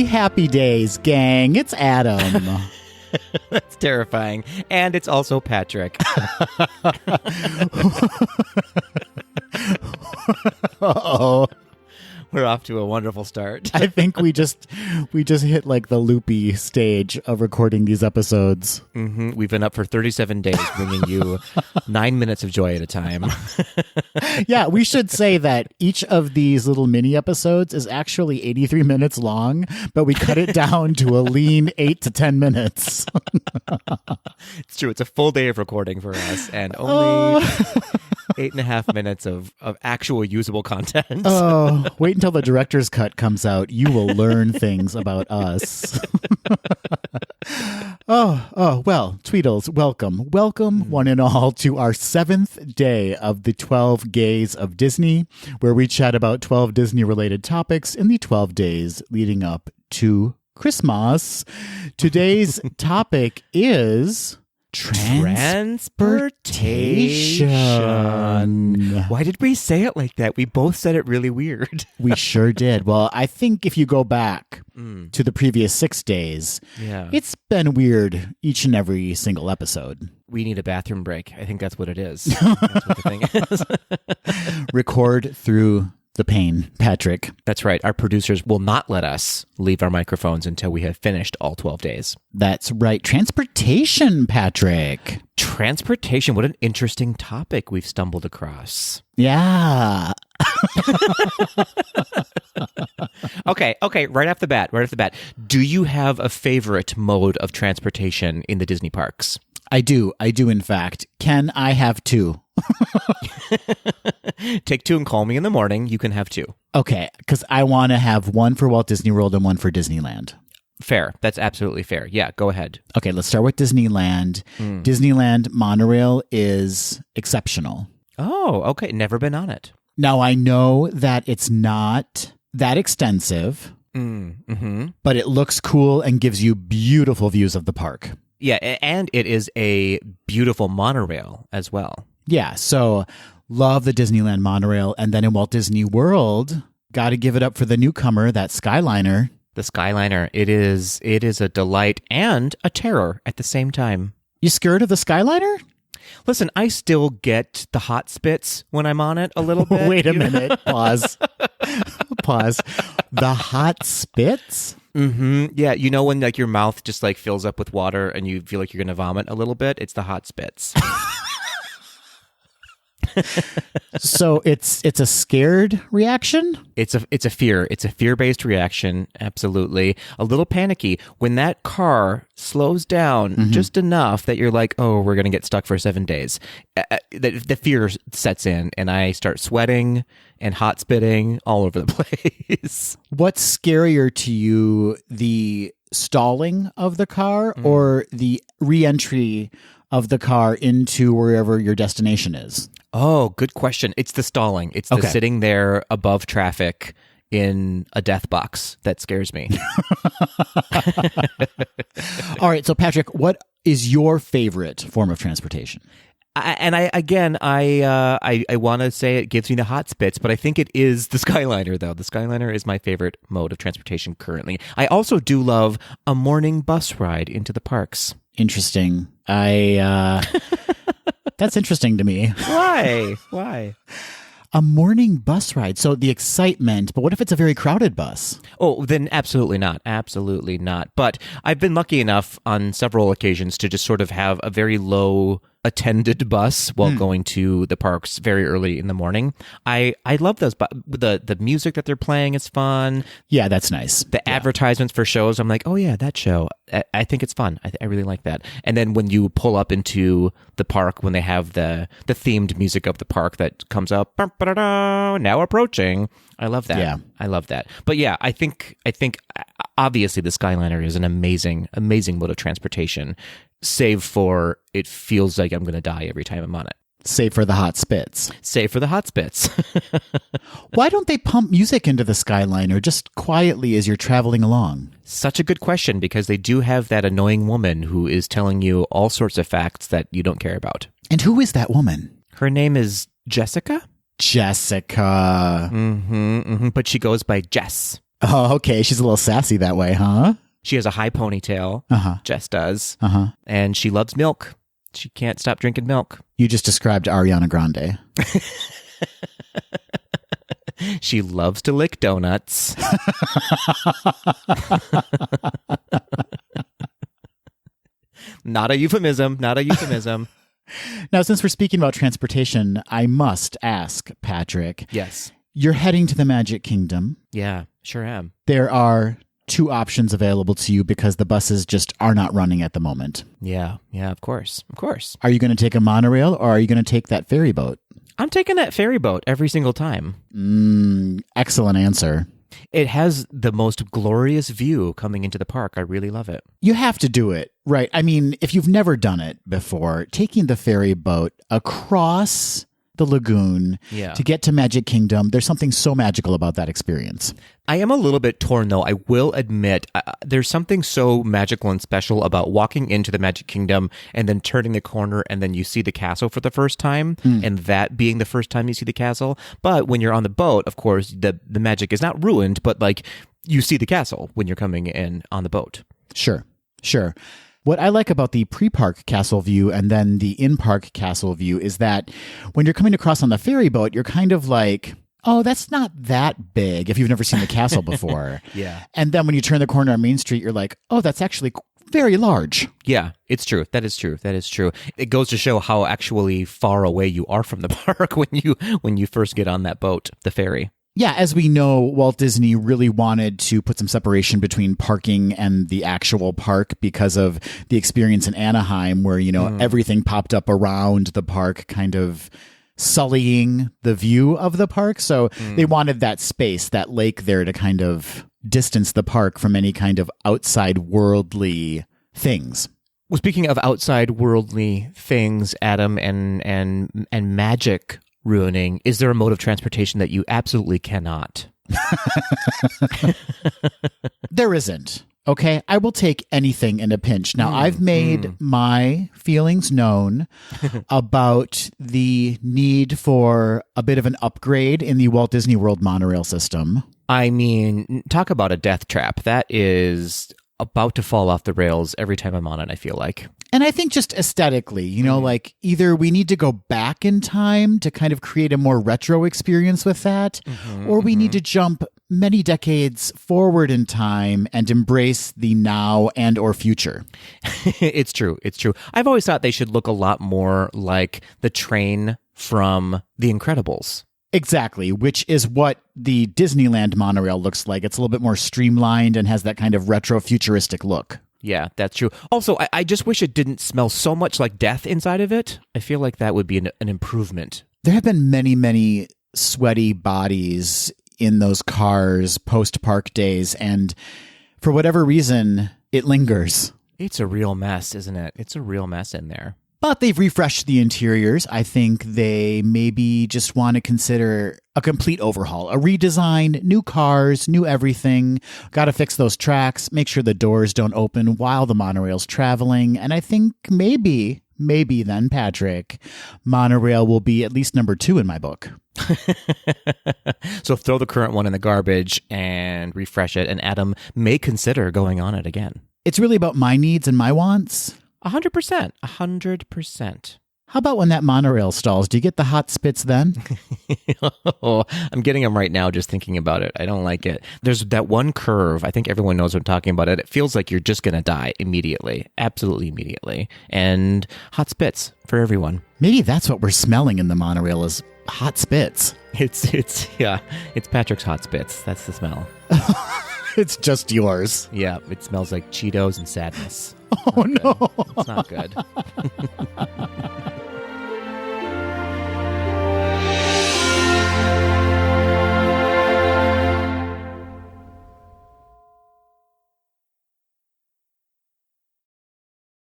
happy days, gang. It's Adam. That's terrifying. And it's also Patrick. Uh-oh. We're off to a wonderful start. I think we just hit like the loopy stage of recording these episodes. Mm-hmm. We've been up for 37 days, bringing you 9 minutes of joy at a time. Yeah, we should say that each of these little mini episodes is actually 83 minutes long, but we cut it down to a lean 8 to 10 minutes. It's true. It's a full day of recording for us, and only 8.5 minutes of actual usable content. Oh, wait until the director's cut comes out. You will learn things about us. Well, Tweedles, welcome. Welcome, one and all, to our 7th day of the 12 Gays of Disney, where we chat about 12 Disney-related topics in the 12 days leading up to Christmas. Today's topic is transportation. Why did we say it like that? We both said it really weird. We sure did. Well, I think if you go back to the previous 6 days, it's been weird each and every single episode. We need a bathroom break. I think that's what it is. That's what the thing is. Record through the pain, Patrick. That's right. Our producers will not let us leave our microphones until we have finished all 12 days. That's right. Transportation, Patrick. Transportation. What an interesting topic we've stumbled across. Yeah. Okay. Right off the bat. Do you have a favorite mode of transportation in the Disney parks? I do, in fact. Can I have 2? Take 2 and call me in the morning. You can have 2. Okay, because I want to have one for Walt Disney World and one for Disneyland. Fair. That's absolutely fair. Yeah, go ahead. Okay, let's start with Disneyland. Disneyland monorail is exceptional. Oh, okay. Never been on it. Now, I know that it's not that extensive, but it looks cool and gives you beautiful views of the park. Yeah, and it is a beautiful monorail as well. Yeah, so love the Disneyland monorail. And then in Walt Disney World, got to give it up for the newcomer, that Skyliner. The Skyliner, it is a delight and a terror at the same time. You scared of the Skyliner? Listen, I still get the hot spits when I'm on it a little bit. Wait a minute. Pause. The hot spits? Mm-hmm. Yeah, you know when like your mouth just like fills up with water and you feel like you're going to vomit a little bit? It's the hot spits. So it's a scared reaction? It's a fear-based reaction, absolutely. A little panicky when that car slows down just enough that you're like, oh, we're going to get stuck for 7 days. The fear sets in and I start sweating and hot spitting all over the place. What's scarier to you, the stalling of the car or the re-entry of the car into wherever your destination is? Oh, good question. It's the stalling. It's the sitting there above traffic in a death box that scares me. All right. So, Patrick, what is your favorite form of transportation? I want to say it gives me the hot spits, but I think it is the Skyliner, though. The Skyliner is my favorite mode of transportation currently. I also do love a morning bus ride into the parks. Interesting. That's interesting to me. Why? A morning bus ride. So the excitement, but what if it's a very crowded bus? Oh, then absolutely not. Absolutely not. But I've been lucky enough on several occasions to just sort of have a very low attended bus while going to the parks very early in the morning. I love those, but the music that they're playing is fun. Yeah, that's nice. The advertisements for shows, I'm like, oh yeah, that show. I think it's fun. I really like that. And then when you pull up into the park, when they have the themed music of the park that comes up, now approaching. I love that. Yeah. I love that. But yeah, I think obviously the Skyliner is an amazing mode of transportation. Save for it feels like I'm going to die every time I'm on it. Save for the hot spits. Why don't they pump music into the Skyliner just quietly as you're traveling along? Such a good question, because they do have that annoying woman who is telling you all sorts of facts that you don't care about. And who is that woman? Her name is Jessica. Jessica. But she goes by Jess. Oh, okay. She's a little sassy that way, huh? She has a high ponytail. Jess does. And she loves milk. She can't stop drinking milk. You just described Ariana Grande. She loves to lick donuts. Not a euphemism. Not a euphemism. Now, since we're speaking about transportation, I must ask, Patrick. Yes. You're heading to the Magic Kingdom. Yeah, sure am. There are 2 options available to you because the buses just are not running at the moment. Yeah, of course. Of course. Are you going to take a monorail or are you going to take that ferry boat? I'm taking that ferry boat every single time. Excellent answer. It has the most glorious view coming into the park. I really love it. You have to do it, right? I mean, if you've never done it before, taking the ferry boat across the lagoon to get to Magic Kingdom, there's something so magical about that experience. I am a little bit torn, though. I will admit, there's something so magical and special about walking into the Magic Kingdom and then turning the corner and then you see the castle for the first time, and that being the first time you see the castle. But when you're on the boat, of course, the magic is not ruined, but like you see the castle when you're coming in on the boat. Sure. What I like about the pre-park castle view and then the in-park castle view is that when you're coming across on the ferry boat, you're kind of like, oh, that's not that big if you've never seen the castle before. Yeah. And then when you turn the corner on Main Street, you're like, oh, that's actually very large. Yeah, it's true. That is true. It goes to show how actually far away you are from the park when you first get on that boat, the ferry. Yeah, as we know, Walt Disney really wanted to put some separation between parking and the actual park because of the experience in Anaheim where, everything popped up around the park, kind of sullying the view of the park. So they wanted that space, that lake there to kind of distance the park from any kind of outside worldly things. Well, speaking of outside worldly things, Adam, and magic ruining, is there a mode of transportation that you absolutely cannot? There isn't. Okay, I will take anything in a pinch. Now, I've made my feelings known about the need for a bit of an upgrade in the Walt Disney World monorail system. I mean, talk about a death trap. That is about to fall off the rails every time I'm on it, I feel like. And I think just aesthetically, like either we need to go back in time to kind of create a more retro experience with that, or we need to jump many decades forward in time and embrace the now and or future. It's true. I've always thought they should look a lot more like the train from The Incredibles. Exactly, which is what the Disneyland monorail looks like. It's a little bit more streamlined and has that kind of retro futuristic look. Yeah, that's true. Also, I just wish it didn't smell so much like death inside of it. I feel like that would be an improvement. There have been many, many sweaty bodies in those cars post-park days, and for whatever reason, it lingers. It's a real mess, isn't it? It's a real mess in there. But they've refreshed the interiors. I think they maybe just want to consider a complete overhaul, a redesign, new cars, new everything. Got to fix those tracks, make sure the doors don't open while the monorail's traveling. And I think maybe then, Patrick, monorail will be at least number 2 in my book. So throw the current one in the garbage and refresh it, and Adam may consider going on it again. It's really about my needs and my wants. 100%. 100%. How about when that monorail stalls? Do you get the hot spits then? Oh, I'm getting them right now just thinking about it. I don't like it. There's that one curve. I think everyone knows what I'm talking about. It feels like you're just going to die immediately. Absolutely immediately. And hot spits for everyone. Maybe that's what we're smelling in the monorail is hot spits. It's Patrick's hot spits. That's the smell. It's just yours. Yeah, it smells like Cheetos and sadness. Oh, no. It's not good.